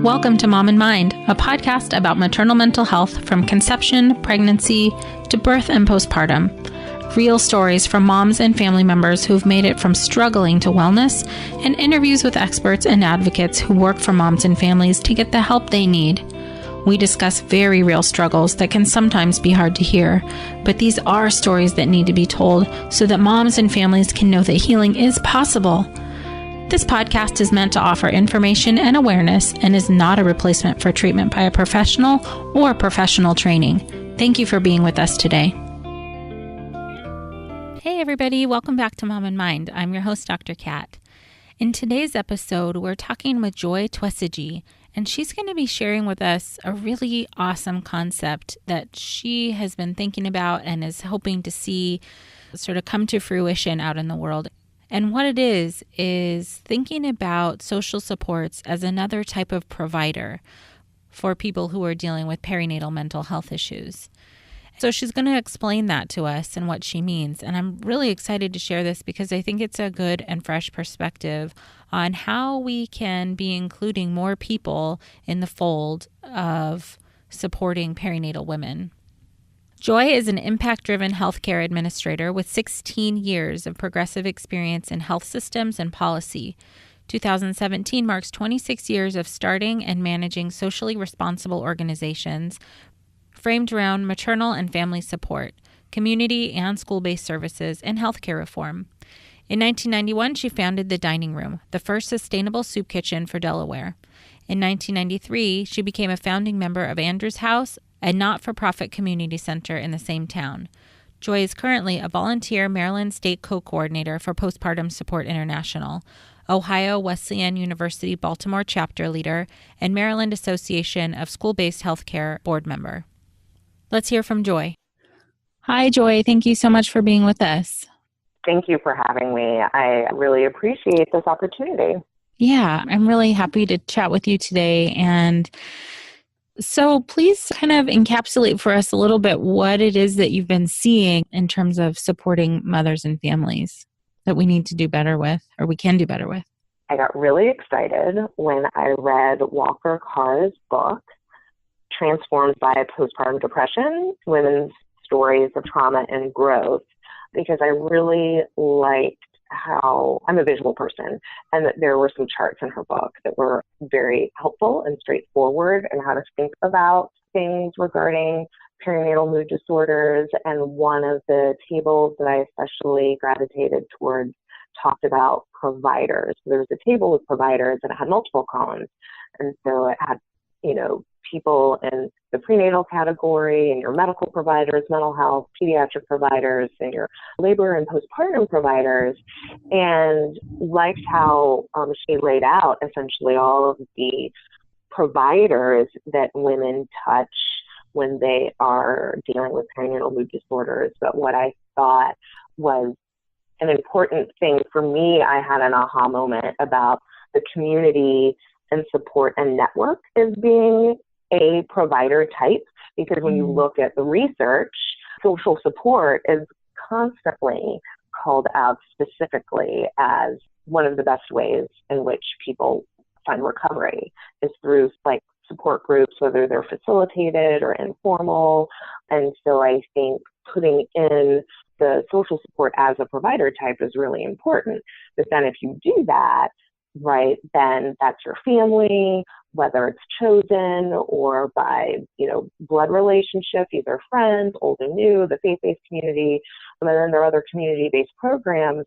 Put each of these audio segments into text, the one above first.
Welcome to Mom in Mind, a podcast about maternal mental health from conception, pregnancy, to birth and postpartum. Real stories from moms and family members who've made it from struggling to wellness, and interviews with experts and advocates who work for moms and families to get the help they need. We discuss very real struggles that can sometimes be hard to hear, but these are stories that need to be told so that moms and families can know that healing is possible. This podcast is meant to offer information and awareness and is not a replacement for treatment by a professional or professional training. Thank you for being with us today. Hey everybody, welcome back to Mom in Mind. I'm your host, Dr. Kat. In today's episode, we're talking with Joy Twesigye, and she's going to be sharing with us a really awesome concept that she has been thinking about and is hoping to see sort of come to fruition out in the world. And what it is thinking about social supports as another type of provider for people who are dealing with perinatal mental health issues. So she's going to explain that to us and what she means. And I'm really excited to share this because I think it's a good and fresh perspective on how we can be including more people in the fold of supporting perinatal women. Joy is an impact-driven healthcare administrator with 16 years of progressive experience in health systems and policy. 2017 marks 26 years of starting and managing socially responsible organizations framed around maternal and family support, community and school-based services, and healthcare reform. In 1991, she founded The Dining Room, the first sustainable soup kitchen for Delaware. In 1993, she became a founding member of Andrew's House, a not-for-profit community center in the same town. Joy is currently a volunteer Maryland State Co-Coordinator for Postpartum Support International, Ohio Wesleyan University Baltimore chapter leader, and Maryland Association of School-Based Healthcare board member. Let's hear from Joy. Hi, Joy. Thank you so much for being with us. Thank you for having me. I really appreciate this opportunity. Yeah, I'm really happy to chat with you today. And so please kind of encapsulate for us a little bit what it is that you've been seeing in terms of supporting mothers and families that we need to do better with, or we can do better with. I got really excited when I read Walker Carr's book, Transformed by Postpartum Depression, Women's Stories of Trauma and Growth, because I really liked how I'm a visual person, and that there were some charts in her book that were very helpful and straightforward and how to think about things regarding perinatal mood disorders. And one of the tables that I especially gravitated towards talked about providers. There was a table with providers and it had multiple columns. And so it had, people in the prenatal category and your medical providers, mental health, pediatric providers, and your labor and postpartum providers, and liked how she laid out essentially all of the providers that women touch when they are dealing with perinatal mood disorders. But what I thought was an important thing for me, I had an aha moment about the community and support and network as being a provider type, because when you look at the research, social support is constantly called out specifically as one of the best ways in which people find recovery is through support groups, whether they're facilitated or informal. And so I think putting in the social support as a provider type is really important. But then if you do that, right, then that's your family, whether it's chosen or by, blood relationship, either friends, old and new, the faith-based community, and then there are other community-based programs.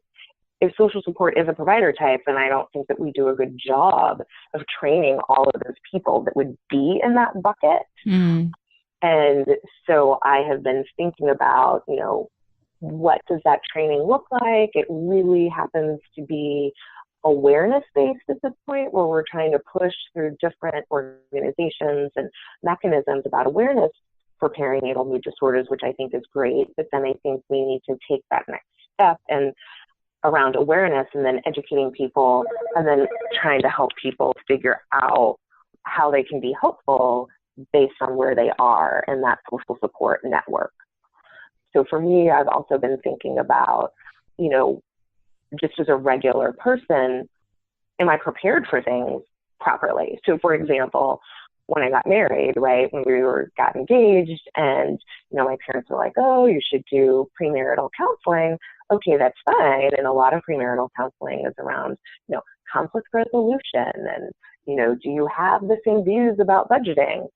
If social support is a provider type, then I don't think that we do a good job of training all of those people that would be in that bucket. And so I have been thinking about, what does that training look like? It really happens to be awareness-based at this point, where we're trying to push through different organizations and mechanisms about awareness for perinatal mood disorders, which I think is great. But then I think we need to take that next step and around awareness, and then educating people, and then trying to help people figure out how they can be helpful based on where they are in that social support network. So for me, I've also been thinking about, just as a regular person, am I prepared for things properly? So for example, when I got married, right, when we got engaged and, my parents were like, oh, you should do premarital counseling. Okay, that's fine. And a lot of premarital counseling is around, conflict resolution and, do you have the same views about budgeting?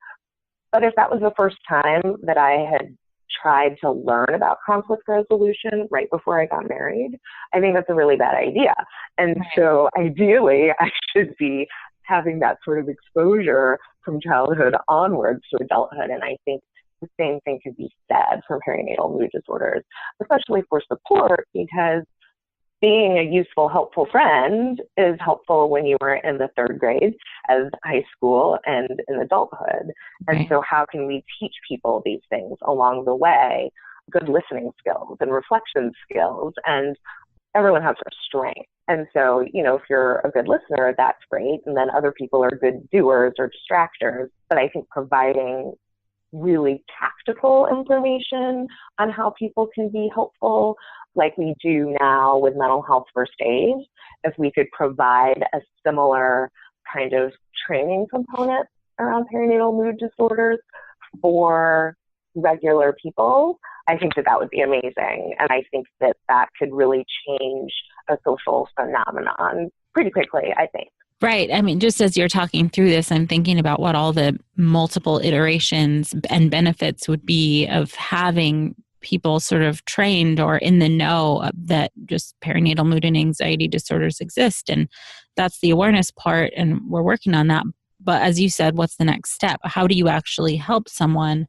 But if that was the first time that I had tried to learn about conflict resolution right before I got married, I think that's a really bad idea. And so ideally, I should be having that sort of exposure from childhood onwards to adulthood. And I think the same thing could be said for perinatal mood disorders, especially for support, because being a useful, helpful friend is helpful when you were in the third grade as high school and in adulthood. And so how can we teach people these things along the way? Good listening skills and reflection skills, and everyone has their strengths. And so, if you're a good listener, that's great. And then other people are good doers or distractors. But I think providing really tactical information on how people can be helpful, like we do now with mental health first aid, if we could provide a similar kind of training component around perinatal mood disorders for regular people, I think that would be amazing. And I think that could really change a social phenomenon pretty quickly, I think. Right. I mean, just as you're talking through this, I'm thinking about what all the multiple iterations and benefits would be of having people sort of trained or in the know that just perinatal mood and anxiety disorders exist. And that's the awareness part. And we're working on that. But as you said, what's the next step? How do you actually help someone?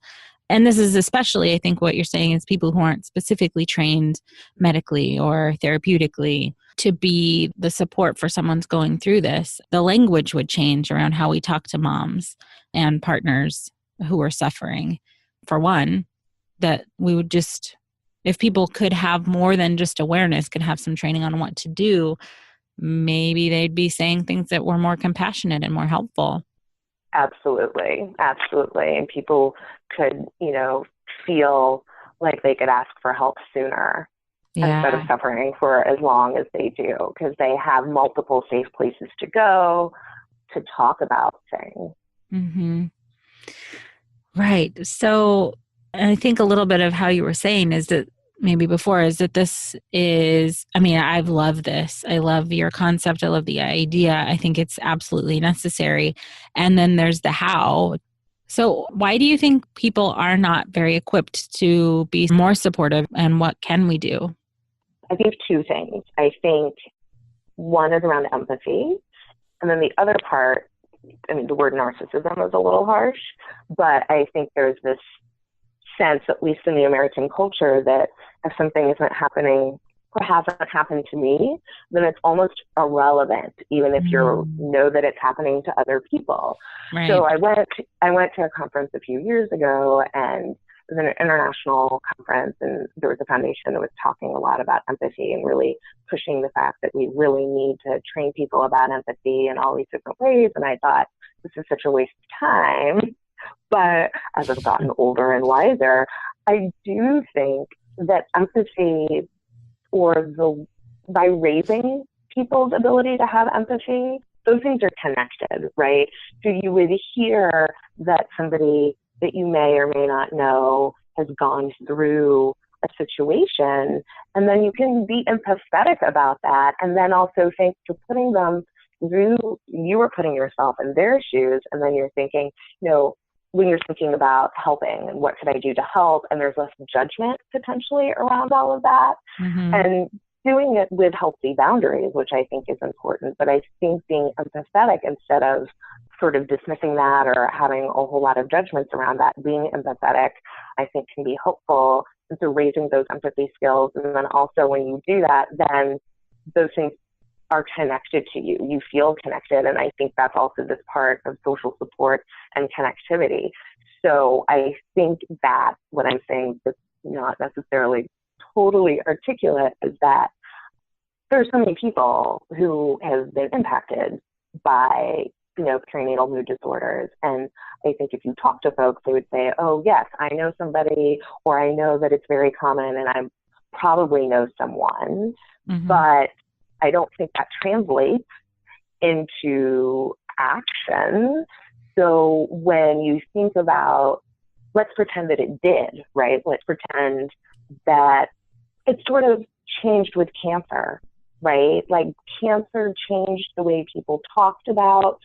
And this is especially, I think what you're saying is people who aren't specifically trained medically or therapeutically to be the support for someone's going through this. The language would change around how we talk to moms and partners who are suffering. For one, that we would just, if people could have more than just awareness, could have some training on what to do, maybe they'd be saying things that were more compassionate and more helpful. Absolutely. Absolutely. And people could, feel like they could ask for help sooner instead of suffering for as long as they do, because they have multiple safe places to go to talk about things. Mm-hmm. Right. So I think a little bit of how you were saying is that maybe before is that this is, I mean, I've loved this. I love your concept. I love the idea. I think it's absolutely necessary. And then there's the how. So why do you think people are not very equipped to be more supportive, and what can we do? I think two things. I think one is around empathy. And then the other part, I mean, the word narcissism is a little harsh, but I think there's this sense, at least in the American culture, that if something isn't happening or hasn't happened to me, then it's almost irrelevant, even if you know that it's happening to other people. Right. So I went to a conference a few years ago, and it was an international conference, and there was a foundation that was talking a lot about empathy and really pushing the fact that we really need to train people about empathy in all these different ways. And I thought, this is such a waste of time. But as I've gotten older and wiser, I do think that empathy, by raising people's ability to have empathy, those things are connected, right? So you would hear that somebody that you may or may not know has gone through a situation, and then you can be empathetic about that, and then also think you're putting them through, you are putting yourself in their shoes, and then you're thinking, when you're thinking about helping and what could I do to help, and there's less judgment potentially around all of that, and doing it with healthy boundaries, which I think is important. But I think being empathetic instead of sort of dismissing that or having a whole lot of judgments around that, being empathetic, I think can be helpful. And so raising those empathy skills, and then also when you do that, then those things are connected to you. You feel connected. And I think that's also this part of social support and connectivity. So I think that what I'm saying that's not necessarily totally articulate is that there are so many people who have been impacted by, perinatal mood disorders. And I think if you talk to folks, they would say, oh, yes, I know somebody, or I know that it's very common, and I probably know someone. But I don't think that translates into action. So when you think about, let's pretend that it did, right? Let's pretend that it sort of changed with cancer, right? Like cancer changed the way people talked about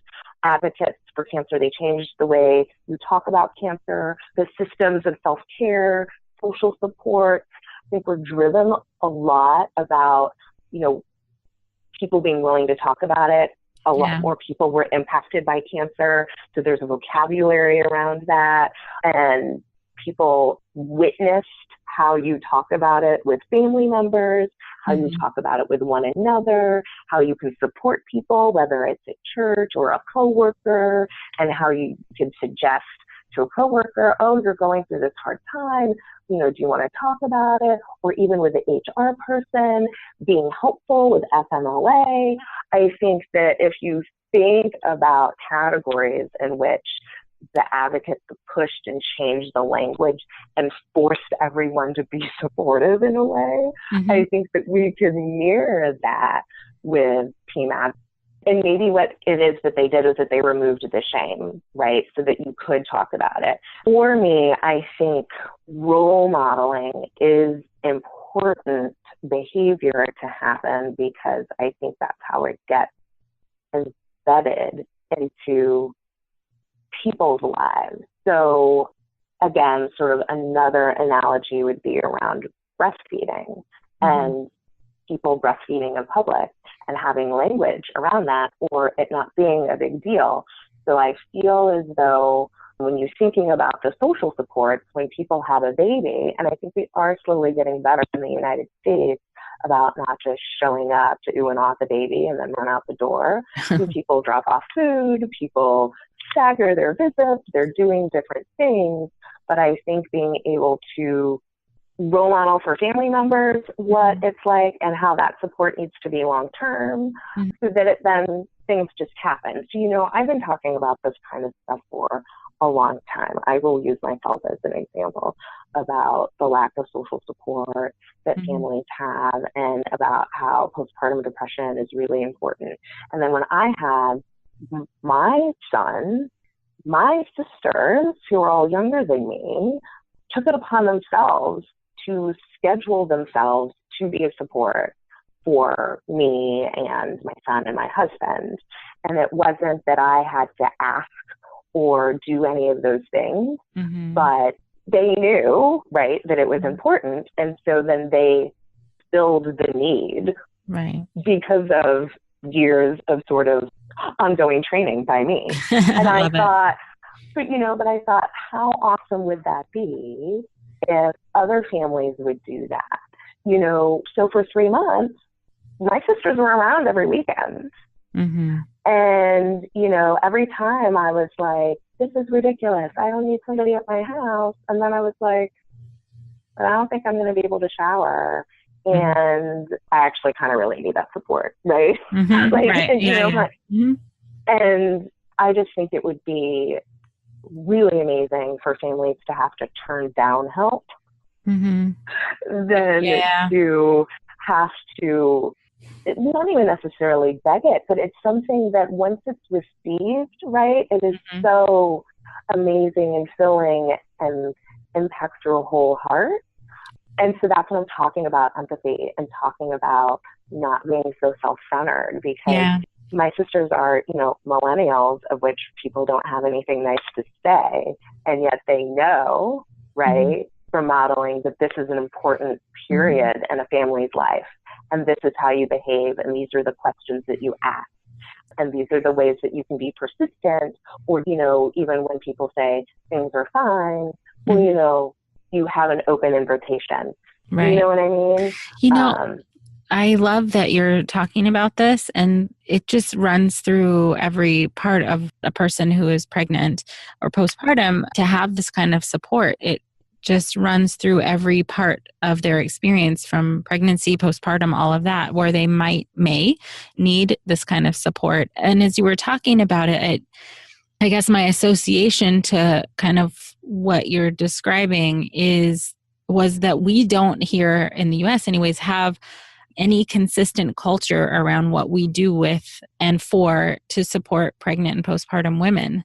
advocates for cancer. They changed the way you talk about cancer, the systems of self-care, social support. I think we're driven a lot about, people being willing to talk about it. A lot more people were impacted by cancer. So there's a vocabulary around that. And people witnessed how you talk about it with family members, how you talk about it with one another, how you can support people, whether it's at church or a coworker, and how you can suggest to a coworker, oh, you're going through this hard time, do you want to talk about it? Or even with the HR person, being helpful with FMLA. I think that if you think about categories in which the advocates pushed and changed the language and forced everyone to be supportive in a way, I think that we can mirror that with team advocacy. And maybe what it is that they did is that they removed the shame, right? So that you could talk about it. For me, I think role modeling is important behavior to happen because I think that's how it gets embedded into people's lives. So again, sort of another analogy would be around breastfeeding and people breastfeeding in public and having language around that, or it not being a big deal. So I feel as though when you're thinking about the social supports, when people have a baby, and I think we are slowly getting better in the United States about not just showing up to ooh and ah the baby and then run out the door. People drop off food, people stagger their visits, they're doing different things. But I think being able to role model for family members what it's like and how that support needs to be long term, so that then things just happen. So, I've been talking about this kind of stuff for a long time. I will use myself as an example about the lack of social support that families have and about how postpartum depression is really important. And then when I had my son, my sisters, who are all younger than me, took it upon themselves to schedule themselves to be a support for me and my son and my husband. And it wasn't that I had to ask or do any of those things, but they knew, right, that it was important. And so then they filled the need, right, because of years of sort of ongoing training by me. And I thought, but I thought, how awesome would that be if other families would do that? So for 3 months, my sisters were around every weekend. And, every time I was like, this is ridiculous. I don't need somebody at my house. And then I was like, but I don't think I'm going to be able to shower. And I actually kind of really need that support, right? Right. And, and I just think it would be really amazing for families to have to turn down help than to have to, not even necessarily beg it, but it's something that once it's received, right, it is so amazing and filling and impacts your whole heart. And so that's what I'm talking about, empathy, and talking about not being so self-centered, because my sisters are, millennials, of which people don't have anything nice to say, and yet they know, right, from modeling that this is an important period in a family's life, and this is how you behave, and these are the questions that you ask, and these are the ways that you can be persistent, or, even when people say things are fine, well, you have an open invitation. Right. You know what I mean? I love that you're talking about this, and it just runs through every part of a person who is pregnant or postpartum to have this kind of support. It just runs through every part of their experience, from pregnancy, postpartum, all of that, where they may need this kind of support. And as you were talking about it, I guess my association to kind of what you're describing was that we don't here in the US anyways have any consistent culture around what we do with and for to support pregnant and postpartum women.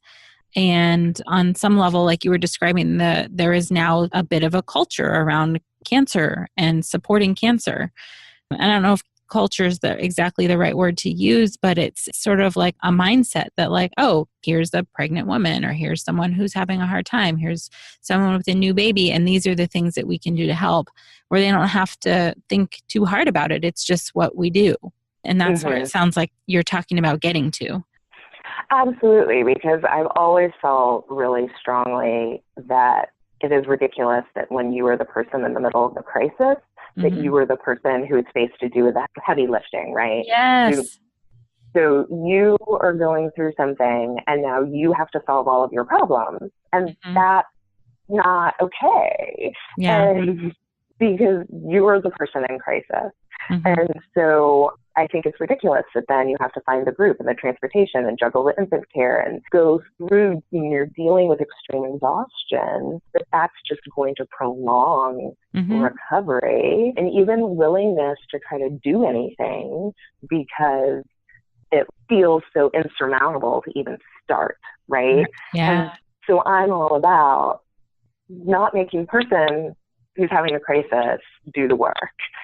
And on some level, like you were describing, there is now a bit of a culture around cancer and supporting cancer. I don't know if culture is exactly the right word to use, but it's sort of like a mindset that like, oh, here's a pregnant woman, or here's someone who's having a hard time. Here's someone with a new baby. And these are the things that we can do to help, where they don't have to think too hard about it. It's just what we do. And that's where it sounds like you're talking about getting to. Absolutely, because I've always felt really strongly that it is ridiculous that when you are the person in the middle of the crisis, that you were the person who is faced to do that heavy lifting, right? Yes. So you are going through something and now you have to solve all of your problems. And that's not okay. Yeah. And because you are the person in crisis. And so I think it's ridiculous that then you have to find the group and the transportation and juggle the infant care and go through, when you're dealing with extreme exhaustion, that's just going to prolong recovery and even willingness to try to do anything because it feels so insurmountable to even start, right? Yeah. And so I'm all about not making the person who's having a crisis do the work,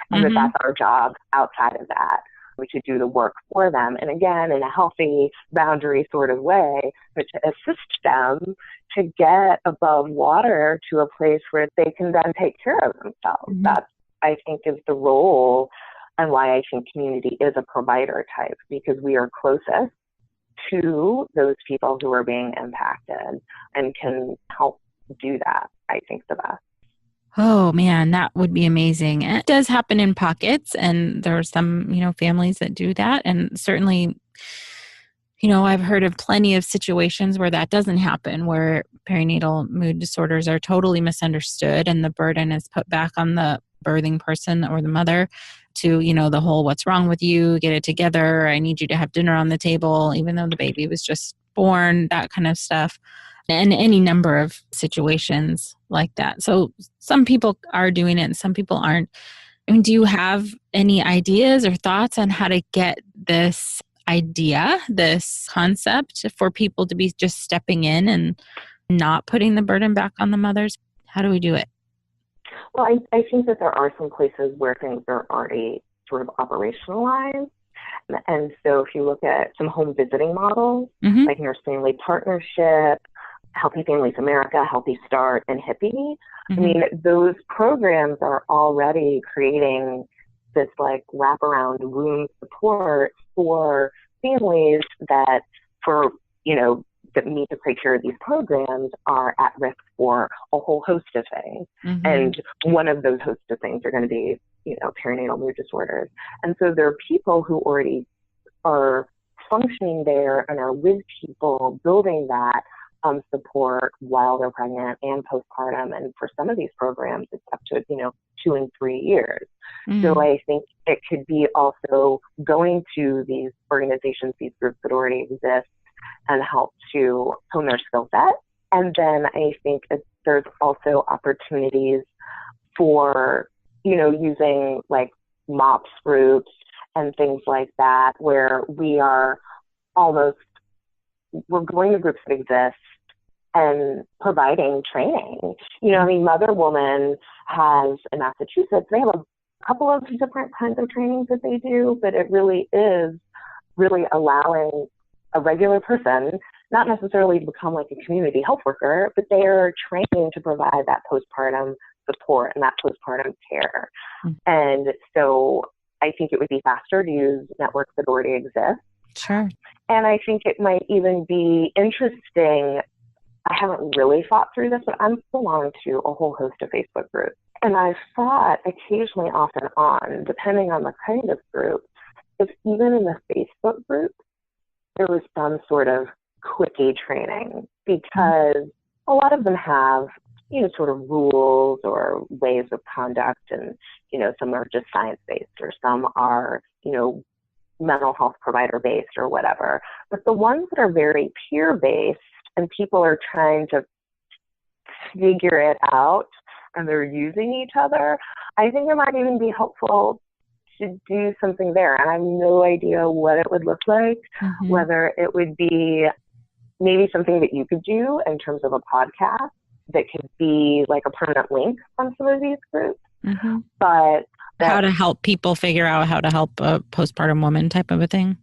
and that's our job outside of that. We should do the work for them. And again, in a healthy boundary sort of way, but to assist them to get above water to a place where they can then take care of themselves. That's, I think, is the role, and why I think community is a provider type, because we are closest to those people who are being impacted and can help do that, I think, the best. Oh man, that would be amazing. And it does happen in pockets, and there are some, families that do that. And certainly, I've heard of plenty of situations where that doesn't happen, where perinatal mood disorders are totally misunderstood and the burden is put back on the birthing person or the mother to, the whole, what's wrong with you? Get it together. I need you to have dinner on the table, even though the baby was just born, that kind of stuff. And any number of situations like that. So some people are doing it and some people aren't. I mean, do you have any ideas or thoughts on how to get this idea, this concept, for people to be just stepping in and not putting the burden back on the mothers? How do we do it? Well, I think that there are some places where things are already sort of operationalized. And so if you look at some home visiting models, like Nurse Family Partnership, Healthy Families America, Healthy Start, and Hippie, I mean, those programs are already creating this like wraparound room support for families that that meet the criteria of these programs are at risk for a whole host of things. And one of those host of things are going to be, perinatal mood disorders. And so there are people who already are functioning there and are with people building that support while they're pregnant and postpartum. And for some of these programs, it's up to, 2 and 3 years. So I think it could be also going to these organizations, these groups that already exist, and help to hone their skill set. And then I think that there's also opportunities for, using like MOPS groups and things like that, where we're going to groups that exist and providing training. Mother Woman has, in Massachusetts, they have a couple of different kinds of trainings that they do, but it really is allowing a regular person, not necessarily to become like a community health worker, but they are trained to provide that postpartum support and that postpartum care. And so I think it would be faster to use networks that already exist. Sure. And I think it might even be interesting. I haven't really thought through this, but I'm belong to a whole host of Facebook groups. And I've thought occasionally, off and on, depending on the kind of group, if even in the Facebook group, there was some sort of quickie training, because a lot of them have, sort of rules or ways of conduct, and, some are just science-based, or some are, mental health provider-based or whatever. But the ones that are very peer-based and people are trying to figure it out and they're using each other, I think it might even be helpful to do something there. And I have no idea what it would look like, whether it would be maybe something that you could do in terms of a podcast that could be like a permanent link on some of these groups. But how to help people figure out how to help a postpartum woman type of a thing.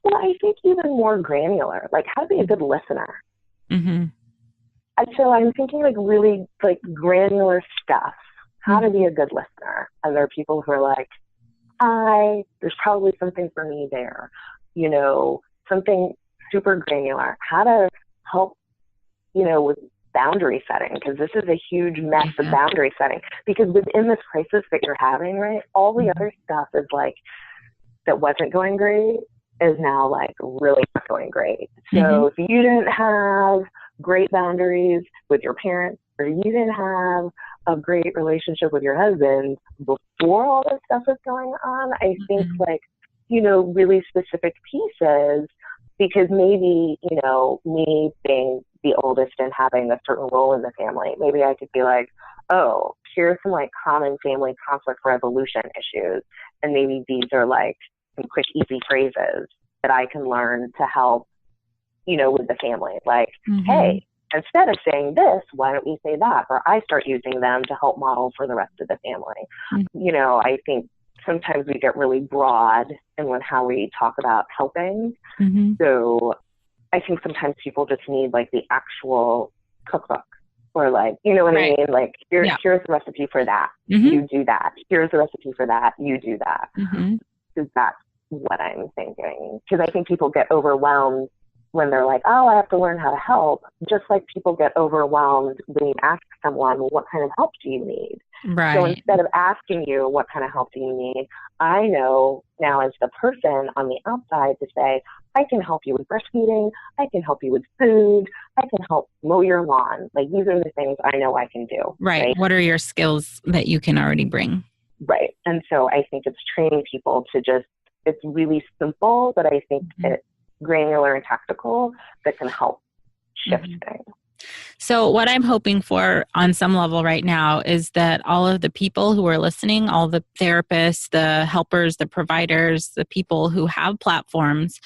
Well, I think even more granular, like how to be a good listener. And so I'm thinking like really like granular stuff, how to be a good listener. And there are people who are like, there's probably something for me there, you know, something super granular, how to help, you know, with boundary setting, because this is a huge mess of boundary setting, because within this crisis that you're having, right, all the other stuff is like, that wasn't going great is now like really not going great. So if you didn't have great boundaries with your parents, or you didn't have a great relationship with your husband before all this stuff is going on, I think like, you know, really specific pieces, because maybe, you know, me being the oldest and having a certain role in the family, maybe I could be like, oh, here's some like common family conflict resolution issues. And maybe these are like some quick, easy phrases that I can learn to help, you know, with the family. Like, hey, instead of saying this, why don't we say that? Or I start using them to help model for the rest of the family. You know, I think sometimes we get really broad in how we talk about helping. So I think sometimes people just need like the actual cookbook, or like, you know what I mean? Like, here's the recipe for that. You do that. Here's the recipe for that. You do that. Because that's what I'm thinking. Because I think people get overwhelmed when they're like, oh, I have to learn how to help. Just like people get overwhelmed when you ask someone, well, what kind of help do you need? Right. So instead of asking you, what kind of help do you need? I know now as the person on the outside to say, I can help you with breastfeeding. I can help you with food. I can help mow your lawn. Like, these are the things I know I can do. Right. What are your skills that you can already bring? Right. And so I think it's training people to just, it's really simple, but I think it's granular and tactical that can help shift things. So what I'm hoping for on some level right now is that all of the people who are listening, all the therapists, the helpers, the providers, the people who have platforms,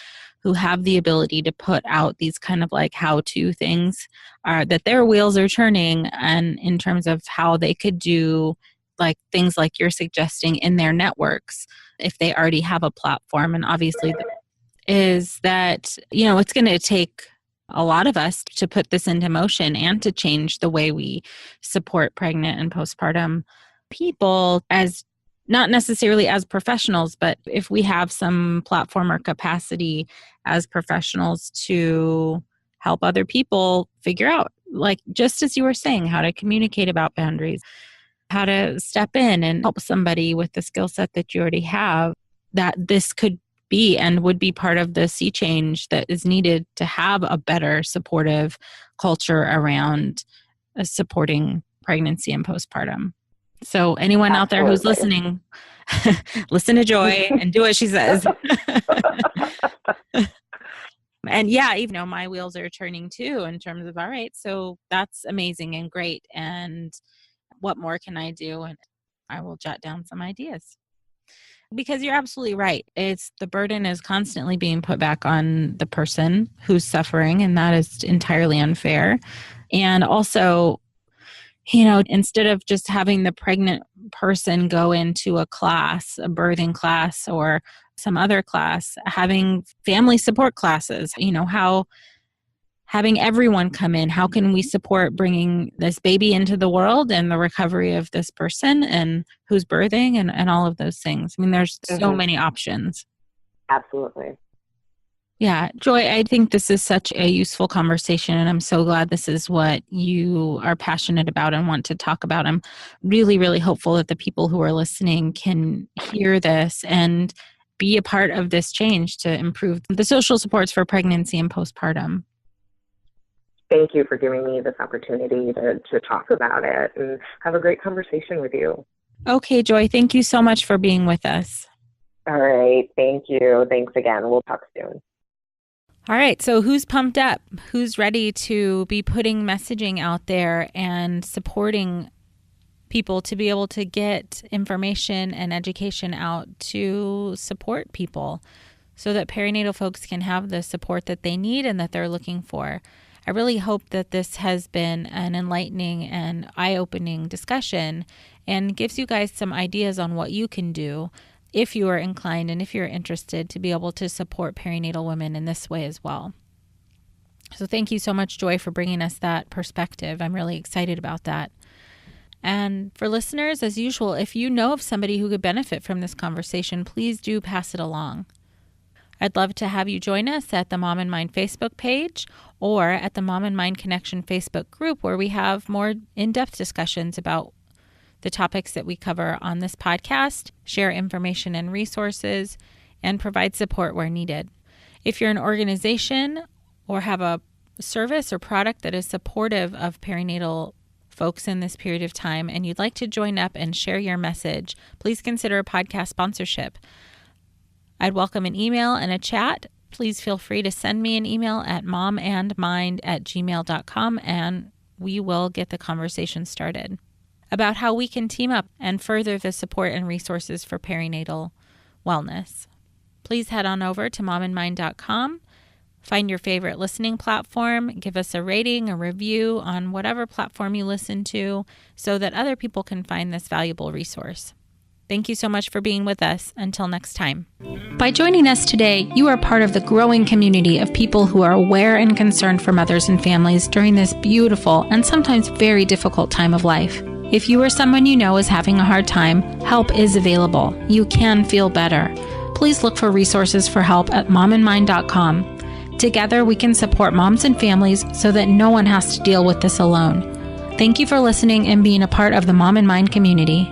who have the ability to put out these kind of like how-to things, that their wheels are turning, and in terms of how they could do like things like you're suggesting in their networks, if they already have a platform. And obviously is that, you know, it's going to take a lot of us to put this into motion and to change the way we support pregnant and postpartum people, as not necessarily as professionals, but if we have some platform or capacity as professionals to help other people figure out, like just as you were saying, how to communicate about boundaries, how to step in and help somebody with the skill set that you already have, that this could be and would be part of the sea change that is needed to have a better supportive culture around supporting pregnancy and postpartum. So anyone out there who's listening, listen to Joy and do what she says. And yeah, even though my wheels are turning too in terms of, all right, so that's amazing and great. And what more can I do? And I will jot down some ideas. Because you're absolutely right. It's the burden is constantly being put back on the person who's suffering, and that is entirely unfair. And also, you know, instead of just having the pregnant person go into a class, a birthing class or some other class, having family support classes, you know, having everyone come in, how can we support bringing this baby into the world and the recovery of this person and who's birthing and all of those things. I mean, there's so many options. Absolutely. Yeah. Joy, I think this is such a useful conversation, and I'm so glad this is what you are passionate about and want to talk about. I'm really, really hopeful that the people who are listening can hear this and be a part of this change to improve the social supports for pregnancy and postpartum. Thank you for giving me this opportunity to talk about it and have a great conversation with you. Okay, Joy, thank you so much for being with us. All right. Thank you. Thanks again. We'll talk soon. All right. So who's pumped up? Who's ready to be putting messaging out there and supporting people to be able to get information and education out to support people so that perinatal folks can have the support that they need and that they're looking for. I really hope that this has been an enlightening and eye-opening discussion and gives you guys some ideas on what you can do if you are inclined and if you're interested to be able to support perinatal women in this way as well. So thank you so much, Joy, for bringing us that perspective. I'm really excited about that. And for listeners, as usual, if you know of somebody who could benefit from this conversation, please do pass it along. I'd love to have you join us at the Mom and Mind Facebook page or at the Mom and Mind Connection Facebook group, where we have more in-depth discussions about the topics that we cover on this podcast, share information and resources, and provide support where needed. If you're an organization or have a service or product that is supportive of perinatal folks in this period of time and you'd like to join up and share your message, please consider a podcast sponsorship. I'd welcome an email and a chat. Please feel free to send me an email at momandmind@gmail.com and we will get the conversation started about how we can team up and further the support and resources for perinatal wellness. Please head on over to momandmind.com. Find your favorite listening platform, give us a rating, a review on whatever platform you listen to so that other people can find this valuable resource. Thank you so much for being with us. Until next time. By joining us today, you are part of the growing community of people who are aware and concerned for mothers and families during this beautiful and sometimes very difficult time of life. If you or someone you know is having a hard time, help is available. You can feel better. Please look for resources for help at momandmind.com. Together, we can support moms and families so that no one has to deal with this alone. Thank you for listening and being a part of the Mom and Mind community.